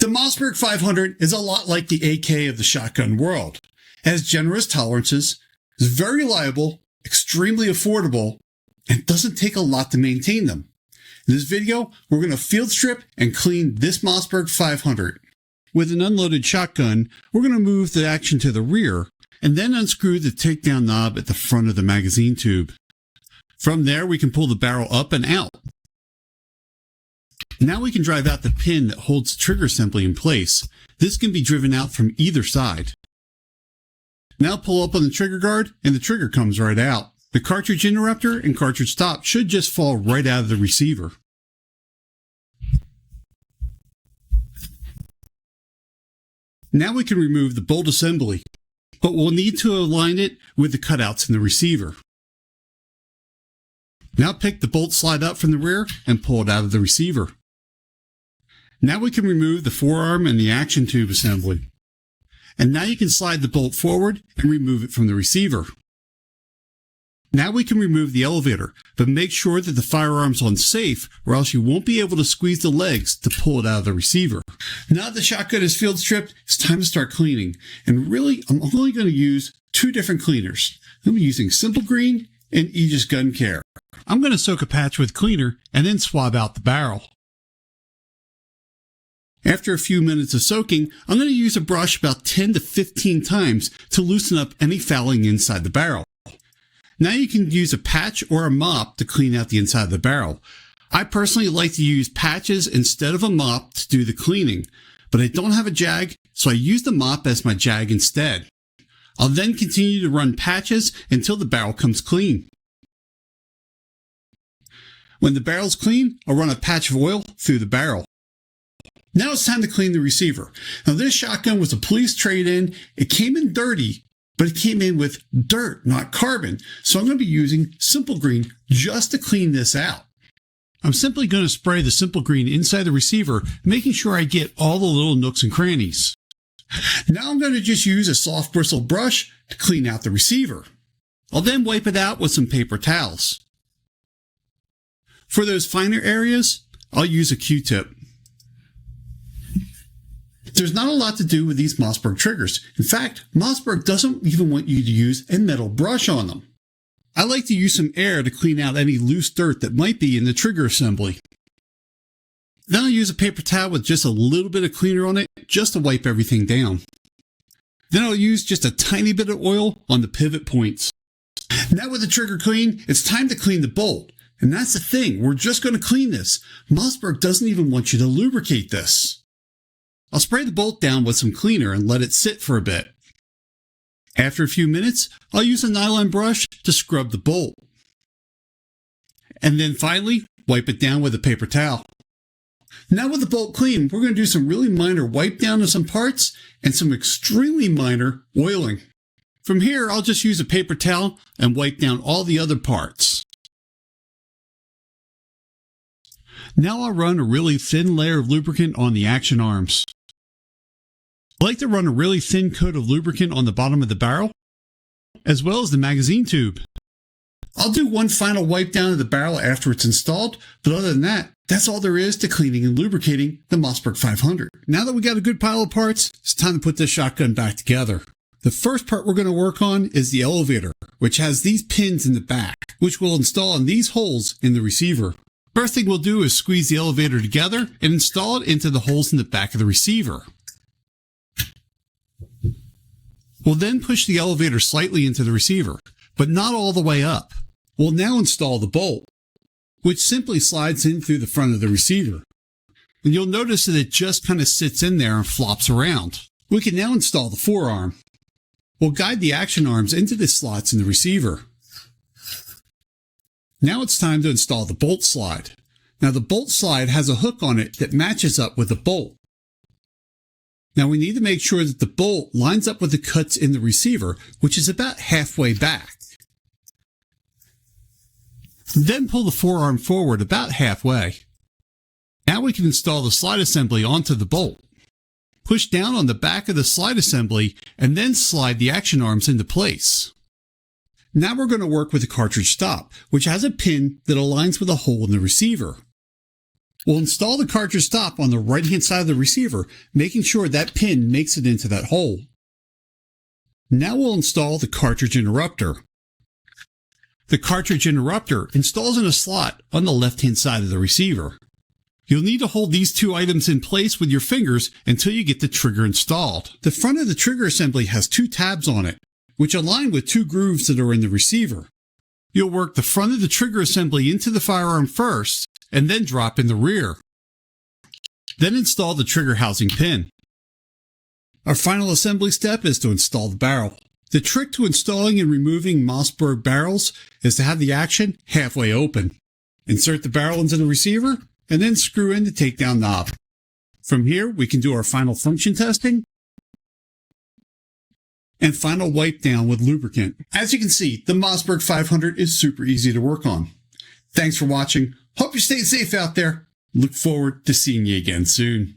The Mossberg 500 is a lot like the AK of the shotgun world. It has generous tolerances, is very reliable, extremely affordable, and doesn't take a lot to maintain them. In this video, we're going to field strip and clean this Mossberg 500. With an unloaded shotgun, we're going to move the action to the rear and then unscrew the takedown knob at the front of the magazine tube. From there, we can pull the barrel up and out. Now we can drive out the pin that holds the trigger assembly in place. This can be driven out from either side. Now pull up on the trigger guard and the trigger comes right out. The cartridge interrupter and cartridge stop should just fall right out of the receiver. Now we can remove the bolt assembly, but we'll need to align it with the cutouts in the receiver. Now pick the bolt slide up from the rear and pull it out of the receiver. Now we can remove the forearm and the action tube assembly. And now you can slide the bolt forward and remove it from the receiver. Now we can remove the elevator, but make sure that the firearm's on safe or else you won't be able to squeeze the legs to pull it out of the receiver. Now that the shotgun is field stripped, it's time to start cleaning. And really, I'm only going to use two different cleaners. I'm using Simple Green and Aegis Gun Care. I'm going to soak a patch with cleaner and then swab out the barrel. After a few minutes of soaking, I'm going to use a brush about 10 to 15 times to loosen up any fouling inside the barrel. Now you can use a patch or a mop to clean out the inside of the barrel. I personally like to use patches instead of a mop to do the cleaning, but I don't have a jag, so I use the mop as my jag instead. I'll then continue to run patches until the barrel comes clean. When the barrel's clean, I'll run a patch of oil through the barrel. Now it's time to clean the receiver. Now this shotgun was a police trade-in. It came in dirty, but it came in with dirt, not carbon. So I'm going to be using Simple Green just to clean this out. I'm simply going to spray the Simple Green inside the receiver, making sure I get all the little nooks and crannies. Now I'm going to just use a soft bristle brush to clean out the receiver. I'll then wipe it out with some paper towels. For those finer areas, I'll use a Q-tip. There's not a lot to do with these Mossberg triggers. In fact, Mossberg doesn't even want you to use a metal brush on them. I like to use some air to clean out any loose dirt that might be in the trigger assembly. Then I'll use a paper towel with just a little bit of cleaner on it just to wipe everything down. Then I'll use just a tiny bit of oil on the pivot points. Now with the trigger clean, it's time to clean the bolt. And that's the thing, we're just going to clean this. Mossberg doesn't even want you to lubricate this. I'll spray the bolt down with some cleaner and let it sit for a bit. After a few minutes, I'll use a nylon brush to scrub the bolt. And then finally, wipe it down with a paper towel. Now with the bolt clean, we're going to do some really minor wipe down of some parts and some extremely minor oiling. From here, I'll just use a paper towel and wipe down all the other parts. Now I'll run a really thin layer of lubricant on the action arms. I like to run a really thin coat of lubricant on the bottom of the barrel, as well as the magazine tube. I'll do one final wipe down of the barrel after it's installed, but other than that, that's all there is to cleaning and lubricating the Mossberg 500. Now that we got a good pile of parts, it's time to put this shotgun back together. The first part we're going to work on is the elevator, which has these pins in the back, which we'll install in these holes in the receiver. First thing we'll do is squeeze the elevator together and install it into the holes in the back of the receiver. We'll then push the elevator slightly into the receiver, but not all the way up. We'll now install the bolt, which simply slides in through the front of the receiver. And you'll notice that it just kind of sits in there and flops around. We can now install the forearm. We'll guide the action arms into the slots in the receiver. Now it's time to install the bolt slide. Now the bolt slide has a hook on it that matches up with the bolt. Now we need to make sure that the bolt lines up with the cuts in the receiver, which is about halfway back. Then pull the forearm forward about halfway. Now we can install the slide assembly onto the bolt. Push down on the back of the slide assembly and then slide the action arms into place. Now we're going to work with the cartridge stop, which has a pin that aligns with a hole in the receiver. We'll install the cartridge stop on the right-hand side of the receiver, making sure that pin makes it into that hole. Now we'll install the cartridge interrupter. The cartridge interrupter installs in a slot on the left-hand side of the receiver. You'll need to hold these two items in place with your fingers until you get the trigger installed. The front of the trigger assembly has two tabs on it, which align with two grooves that are in the receiver. You'll work the front of the trigger assembly into the firearm first, and then drop in the rear. Then install the trigger housing pin. Our final assembly step is to install the barrel. The trick to installing and removing Mossberg barrels is to have the action halfway open. Insert the barrel into the receiver, and then screw in the takedown knob. From here, we can do our final function testing and final wipe down with lubricant. As you can see, the Mossberg 500 is super easy to work on. Thanks for watching. Hope you're staying safe out there. Look forward to seeing you again soon.